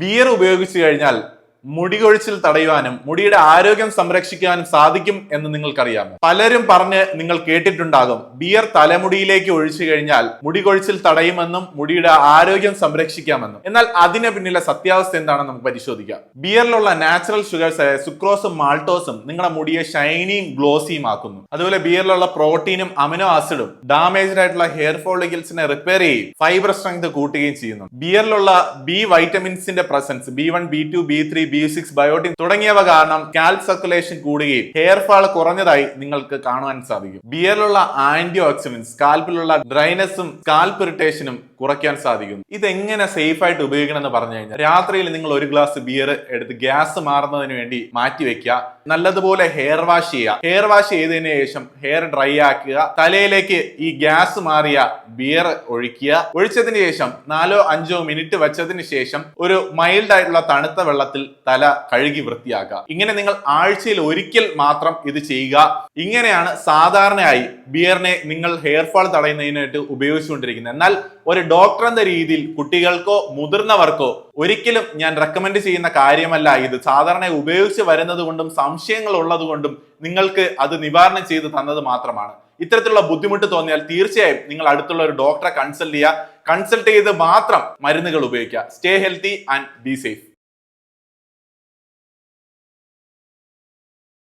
Beer ഉപയോഗിച്ചു കഴിഞ്ഞാൽ മുടി കൊഴിച്ചിൽ തടയുവാനും മുടിയുടെ ആരോഗ്യം സംരക്ഷിക്കാനും സാധിക്കും എന്ന് നിങ്ങൾക്കറിയാമോ? പലരും പറഞ്ഞ് നിങ്ങൾ കേട്ടിട്ടുണ്ടാകും, ബിയർ തലമുടിയിലേക്ക് ഒഴിച്ചു കഴിഞ്ഞാൽ മുടി കൊഴിച്ചിൽ തടയുമെന്നും മുടിയുടെ ആരോഗ്യം സംരക്ഷിക്കാമെന്നും. എന്നാൽ അതിന് പിന്നിലെ സത്യാവസ്ഥ എന്താണെന്ന് നമുക്ക് പരിശോധിക്കാം. ബിയറിലുള്ള നാച്ചുറൽ ഷുഗേഴ്സ് ആയ സുക്രോസും മാൾട്ടോസും നിങ്ങളുടെ മുടിയെ ഷൈനിയും ഗ്ലോസിയും ആക്കുന്നു. അതുപോലെ ബിയറിലുള്ള പ്രോട്ടീനും അമിനോ ആസിഡും ഡാമേജ്ഡ് ആയിട്ടുള്ള ഹെയർ ഫോളിക്കിൾസിനെ റിപ്പയർ ചെയ്യും, ഫൈബർ സ്ട്രെങ്ത് കൂട്ടുകയും ചെയ്യുന്നു. ബിയറിലുള്ള ബി വൈറ്റമിൻസിന്റെ presence B1, B2, B3, B6, biotin തുടങ്ങിയവ കാരണം സ്കാൽപ് സർക്കുലേഷൻ കൂടുകയും ഹെയർ ഫാൾ കുറഞ്ഞതായി നിങ്ങൾക്ക് കാണുവാൻ സാധിക്കും. ബിയറിലുള്ള ആന്റി ഓക്സിഡന്റ് സ്കാൽപ്പിലുള്ള ഡ്രൈനെസ്സും സ്കാൽപ് ഇറിറ്റേഷനും കുറയ്ക്കാൻ സാധിക്കും. ഇതെങ്ങനെ സേഫ് ആയിട്ട് ഉപയോഗിക്കണം എന്ന് പറഞ്ഞു കഴിഞ്ഞാൽ, രാത്രിയിൽ നിങ്ങൾ ഒരു ഗ്ലാസ് ബിയർ എടുത്ത് ഗ്യാസ് മാറുന്നതിന് വേണ്ടി മാറ്റി വെക്കുക. നല്ലതുപോലെ ഹെയർ വാഷ് ചെയ്യുക. ഹെയർ വാഷ് ചെയ്തതിനു ശേഷം ഹെയർ ഡ്രൈ ആക്കുക. തലയിലേക്ക് ഈ ഗ്യാസ് മാറിയ ബിയർ ഒഴിക്കുക. ഒഴിച്ചതിന് ശേഷം 4-5 മിനിറ്റ് വെച്ചതിന് ശേഷം ഒരു മൈൽഡ് ആയിട്ടുള്ള തണുത്ത വെള്ളത്തിൽ തല കഴുകി വൃത്തിയാക്കുക. ഇങ്ങനെ നിങ്ങൾ ആഴ്ചയിൽ ഒരിക്കൽ മാത്രം ഇത് ചെയ്യുക. ഇങ്ങനെയാണ് സാധാരണയായി ബിയറിനെ നിങ്ങൾ ഹെയർ ഫാൾ തടയുന്നതിനായിട്ട് ഉപയോഗിച്ചുകൊണ്ടിരിക്കുന്നത്. എന്നാൽ ഒരു ഡോക്ടർ എന്ന രീതിയിൽ കുട്ടികൾക്കോ മുതിർന്നവർക്കോ ഒരിക്കലും ഞാൻ റെക്കമെൻഡ് ചെയ്യുന്ന കാര്യമല്ല ഇത്. സാധാരണ ഉപയോഗിച്ച് വരുന്നത് കൊണ്ടും സംശയങ്ങൾ ഉള്ളത് കൊണ്ടും നിങ്ങൾക്ക് അത് നിവാരണം ചെയ്ത് തന്നത് മാത്രമാണ്. ഇത്തരത്തിലുള്ള ബുദ്ധിമുട്ട് തോന്നിയാൽ തീർച്ചയായും നിങ്ങൾ അടുത്തുള്ള ഒരു ഡോക്ടറെ കൺസൾട്ട് ചെയ്യുക. കൺസൾട്ട് ചെയ്ത് മാത്രം മരുന്നുകൾ ഉപയോഗിക്കുക. Stay healthy and be safe.